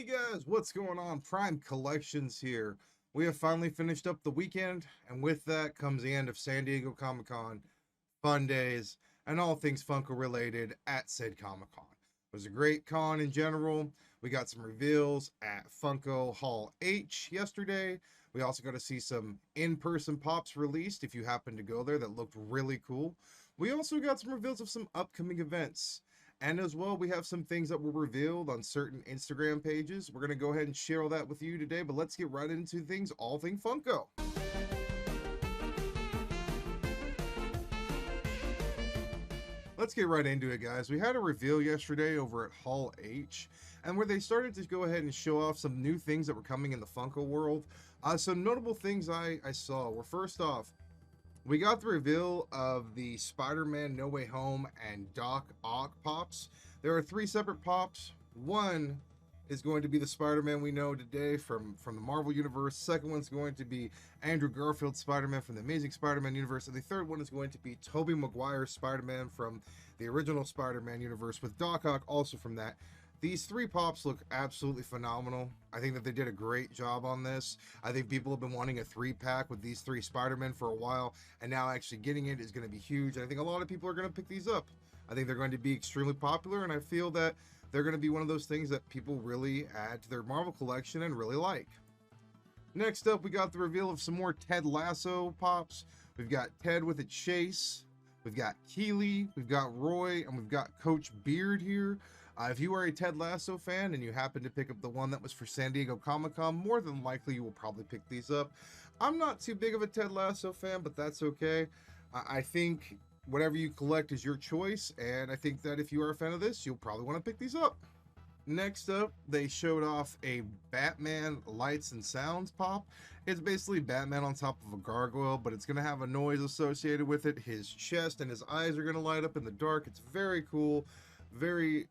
Hey guys, what's going on? Prime Collections here. We have finally finished up the weekend, and with that comes the end of San Diego Comic-Con, fun days, and all things Funko related at said Comic-Con. It was a great con in general. We got some reveals at Funko Hall H yesterday. We also got to see some in-person pops released if you happen to go there that looked really cool. We also got some reveals of some upcoming events. And as well, we have some things that were revealed on certain Instagram pages. We're going to go ahead and share all that with you today, but let's get right into things, all thing Funko. Let's get right into it, guys. We had a reveal yesterday over at Hall H, and where they started to go ahead and show off some new things that were coming in the Funko world. Some notable things I saw were, first off, we got the reveal of the Spider-Man No Way Home and Doc Ock pops. There are three separate pops. One is going to be the Spider-Man we know today from the Marvel Universe. Second one's going to be Andrew Garfield's Spider-Man from the Amazing Spider-Man universe. And the third one is going to be Tobey Maguire's Spider-Man from the original Spider-Man universe, with Doc Ock also from that. These three pops look absolutely phenomenal. I think that they did a great job on this. I think people have been wanting a 3-pack with these three Spider-Men for a while, and now actually getting it is going to be huge. And I think a lot of people are going to pick these up. I think they're going to be extremely popular, and I feel that they're going to be one of those things that people really add to their Marvel collection and really like. Next up, we got the reveal of some more Ted Lasso pops. We've got Ted with a Chase. We've got Keeley. We've got Roy, and we've got Coach Beard here. If you are a Ted Lasso fan and you happen to pick up the one that was for San Diego Comic-Con, more than likely you will probably pick these up. I'm not too big of a Ted Lasso fan, but that's okay. I think whatever you collect is your choice, and I think that if you are a fan of this, you'll probably want to pick these up. Next up, they showed off a Batman Lights and Sounds pop. It's basically Batman on top of a gargoyle, but it's going to have a noise associated with it. His chest and his eyes are going to light up in the dark. It's very cool. Very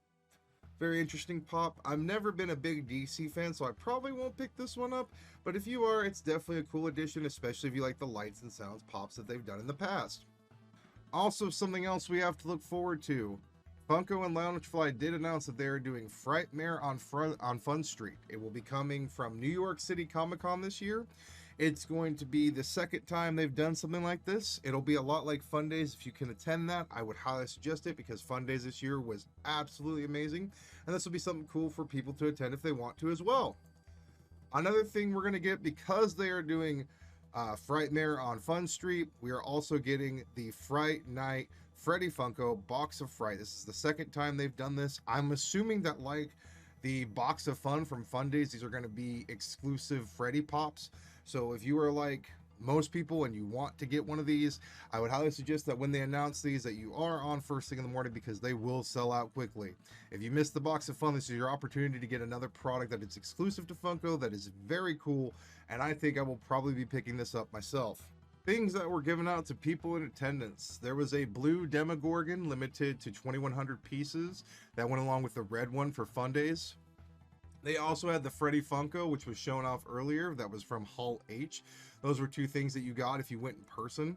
interesting pop. I've never been a big DC fan, so I probably won't pick this one up, but if you are, it's definitely a cool addition, especially if you like the Lights and Sounds pops that they've done in the past. Also, something else we have to look forward to. Funko and Loungefly did announce that they are doing Frightmare on Fun Street. It will be coming from New York City Comic-Con this year. It's going to be the second time they've done something like this. It'll be a lot like Fun Days. If you can attend that, I would highly suggest it, because Fun Days this year was absolutely amazing. And this will be something cool for people to attend if they want to as well. Another thing we're going to get, because they are doing Frightmare on Fun Street, we are also getting the Fright Night Freddy Funko Box of Fright. This is the second time they've done this. I'm assuming that, like the Box of Fun from Fun Days, these are going to be exclusive Freddy pops. So if you are like most people and you want to get one of these, I would highly suggest that when they announce these, that you are on first thing in the morning, because they will sell out quickly. If you missed the Box of Fun, this is your opportunity to get another product that is exclusive to Funko, that is very cool, and I think I will probably be picking this up myself. Things that were given out to people in attendance. There was a blue Demogorgon limited to 2,100 pieces that went along with the red one for Fun Days. They also had the Freddy Funko, which was shown off earlier, that was from Hall H. Those were two things that you got if you went in person.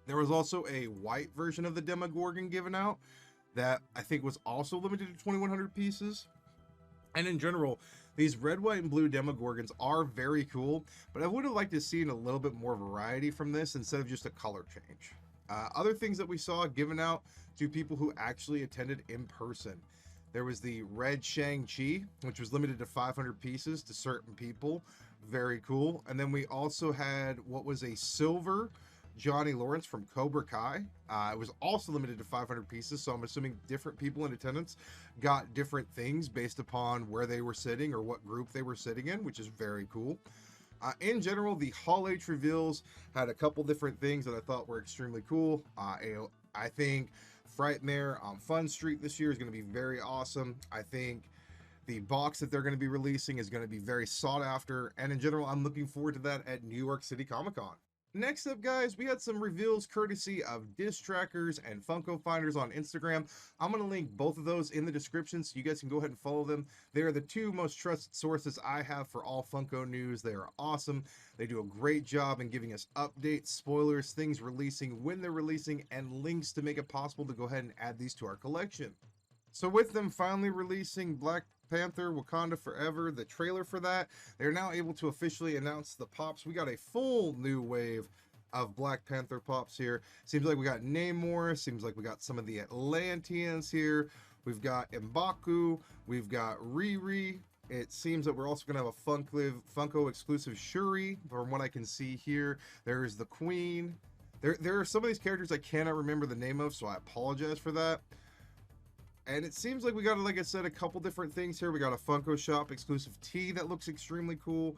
There was also a white version of the Demogorgon given out that I think was also limited to 2,100 pieces. And in general, these red, white, and blue Demogorgons are very cool, but I would have liked to see a little bit more variety from this instead of just a color change. Other things that we saw given out to people who actually attended in person. There was the red Shang-Chi, which was limited to 500 pieces to certain people. Very cool. And then we also had what was a silver Johnny Lawrence from Cobra Kai. It was also limited to 500 pieces, so I'm assuming different people in attendance got different things based upon where they were sitting or what group they were sitting in, which is very cool. In general, the Hall H reveals had a couple different things that I thought were extremely cool. I think Frightmare on Fun Street this year is going to be very awesome. I think the box that they're going to be releasing is going to be very sought after, and in general, I'm looking forward to that at New York City Comic-Con. Next up, guys, we had some reveals courtesy of Disc Trackers and Funko Finders on Instagram. I'm going to link both of those in the description so you guys can go ahead and follow them. They are the two most trusted sources I have for all Funko news. They are awesome. They do a great job in giving us updates, spoilers, things releasing, when they're releasing, and links to make it possible to go ahead and add these to our collection. So with them finally releasing Black Panther Wakanda Forever, the trailer for that, they're now able to officially announce the pops. We got a full new wave of Black Panther pops here. Seems like we got Namor, seems like we got some of the Atlanteans here. We've got M'Baku, we've got Riri. It seems that we're also going to have a Funko exclusive Shuri, from what I can see here. There's the Queen. There are some of these characters I cannot remember the name of, so I apologize for that. And it seems like we got, like I said, a couple different things here. We got a Funko Shop exclusive tee that looks extremely cool.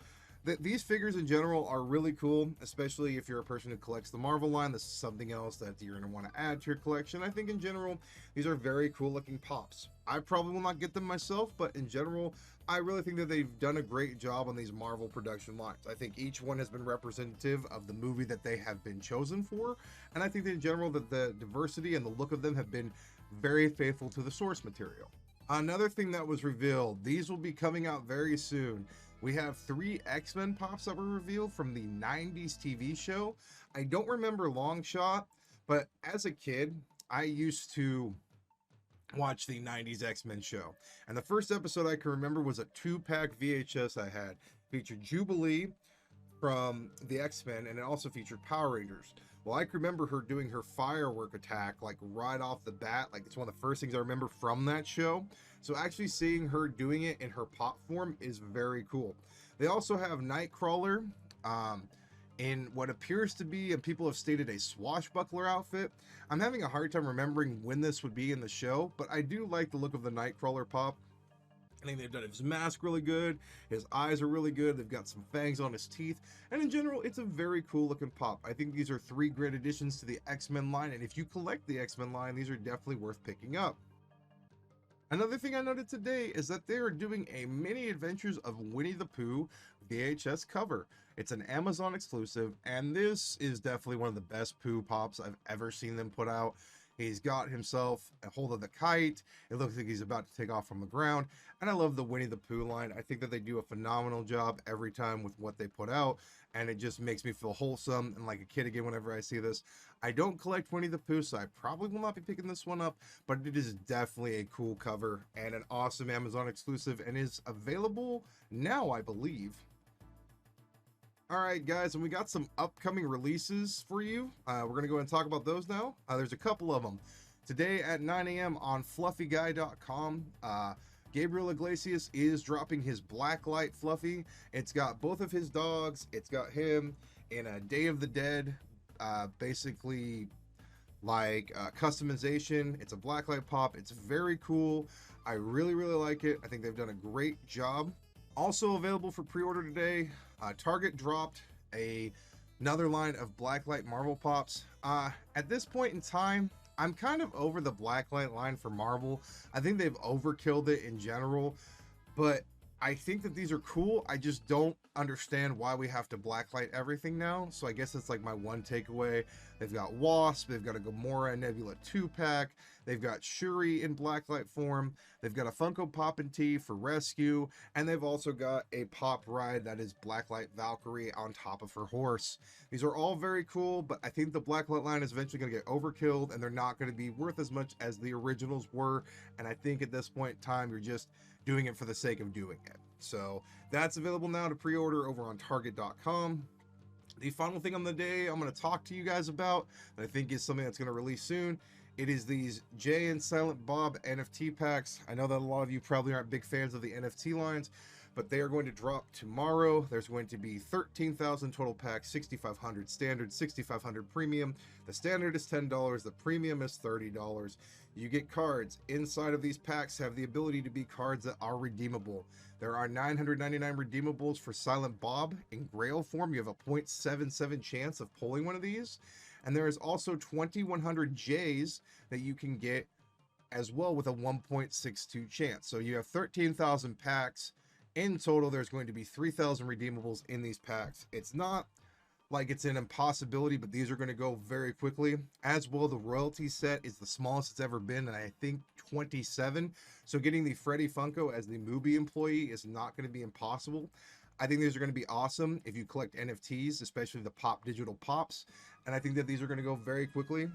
These figures in general are really cool, especially if you're a person who collects the Marvel line. This is something else that you're going to want to add to your collection. I think in general, these are very cool looking pops. I probably will not get them myself, but in general, I really think that they've done a great job on these Marvel production lines. I think each one has been representative of the movie that they have been chosen for. And I think that in general that the diversity and the look of them have been very faithful to the source material. Another thing that was revealed, these will be coming out very soon. We have 3 X-Men pops that were revealed from the 90s TV show. I don't remember LONGSHOT, but as a kid, I used to watch the 90s X-Men show. And the first episode I can remember was a 2-pack VHS I had. Featured Jubilee from the X-Men, and it also featured Power Rangers. Well, I can remember her doing her firework attack like right off the bat. Like it's one of the first things I remember from that show. So actually seeing her doing it in her pop form is very cool. They also have Nightcrawler in what appears to be, and people have stated, a swashbuckler outfit. I'm having a hard time remembering when this would be in the show, but I do like the look of the Nightcrawler pop. I think they've done his mask really good. His eyes are really good. They've got some fangs on his teeth. And in general, it's a very cool looking pop. I think these are 3 great additions to the X-Men line. And if you collect the X-Men line, these are definitely worth picking up. Another thing I noted today is that they are doing a mini adventures of Winnie the Pooh VHS cover. It's an Amazon exclusive, and this is definitely one of the best Pooh pops I've ever seen them put out. He's got himself a hold of the kite. It looks like he's about to take off from the ground. And I love the Winnie the Pooh line. I think that they do a phenomenal job every time with what they put out. And it just makes me feel wholesome and like a kid again whenever I see this. I don't collect Winnie the Pooh, so I probably will not be picking this one up. But it is definitely a cool cover and an awesome Amazon exclusive, and is available now, I believe. Alright guys, and we got some upcoming releases for you. We're going to go ahead and talk about those now. There's a couple of them. Today at 9 a.m. on fluffyguy.com, Gabriel Iglesias is dropping his Blacklight Fluffy. It's got both of his dogs. It's got him in a Day of the Dead, basically like customization. It's a Blacklight pop. It's very cool. I really like it. I think they've done a great job. Also available for pre-order today, Target dropped another line of Blacklight Marvel pops. At this point in time, I'm kind of over the Blacklight line for Marvel. I think they've overkilled it in general, but I think that these are cool. I just don't understand why we have to blacklight everything now. So I guess that's like my one takeaway. They've got Wasp, they've got a Gamora and Nebula 2-pack, they've got Shuri in blacklight form, they've got a Funko Pop and Tee for Rescue, and they've also got a pop ride that is Blacklight Valkyrie on top of her horse. These are all very cool, but I think the Blacklight line is eventually going to get overkilled, and they're not going to be worth as much as the originals were. And I think at this point in time, you're just doing it for the sake of doing it. So that's available now to pre-order over on target.com. The final thing on the day I'm going to talk to you guys about that I think is something that's going to release soon. It is these Jay and Silent Bob NFT packs. I know that a lot of you probably aren't big fans of the NFT lines, but they are going to drop tomorrow. There's going to be 13,000 total packs, 6,500 standard, 6,500 premium. The standard is $10, the premium is $30. You get cards. Inside of these packs have the ability to be cards that are redeemable. There are 999 redeemables for Silent Bob in Grail form. You have a 0.77 chance of pulling one of these. And there is also 2,100 J's that you can get as well with a 1.62 chance. So you have 13,000 packs. In total, there's going to be 3,000 redeemables in these packs. It's not like it's an impossibility, but these are going to go very quickly. As well, the royalty set is the smallest it's ever been, and I think 27. So getting the Freddy Funko as the Mubi employee is not going to be impossible. I think these are going to be awesome if you collect NFTs, especially the pop digital pops. And I think that these are going to go very quickly.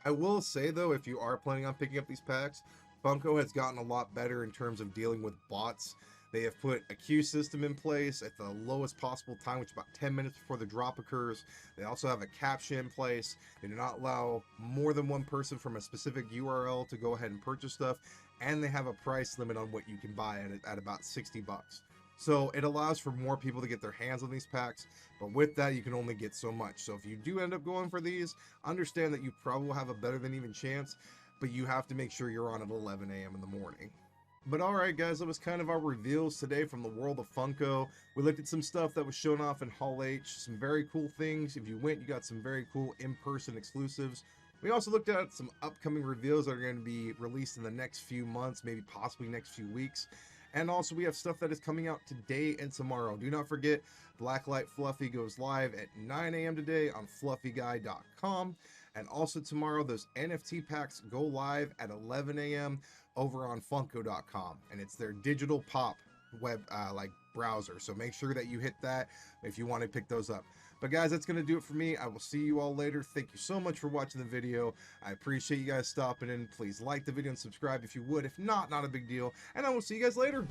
I will say though, if you are planning on picking up these packs, Funko has gotten a lot better in terms of dealing with bots. They have put a queue system in place at the lowest possible time, which is about 10 minutes before the drop occurs. They also have a captcha in place. They do not allow more than one person from a specific URL to go ahead and purchase stuff. And they have a price limit on what you can buy at about 60 bucks. So it allows for more people to get their hands on these packs, but with that you can only get so much. So if you do end up going for these, understand that you probably will have a better than even chance, but you have to make sure you're on at 11 a.m. in the morning. But alright guys, that was kind of our reveals today from the world of Funko. We looked at some stuff that was shown off in Hall H, some very cool things. If you went, you got some very cool in-person exclusives. We also looked at some upcoming reveals that are going to be released in the next few months, maybe possibly next few weeks. And also we have stuff that is coming out today and tomorrow. Do not forget, Blacklight Fluffy goes live at 9 a.m. today on fluffyguy.com. And also tomorrow, those NFT packs go live at 11 a.m. over on funko.com. And it's their digital pop web browser. So make sure that you hit that if you want to pick those up. But guys, that's going to do it for me. I will see you all later. Thank you so much for watching the video. I appreciate you guys stopping in. Please like the video and subscribe if you would. If not, not a big deal. And I will see you guys later.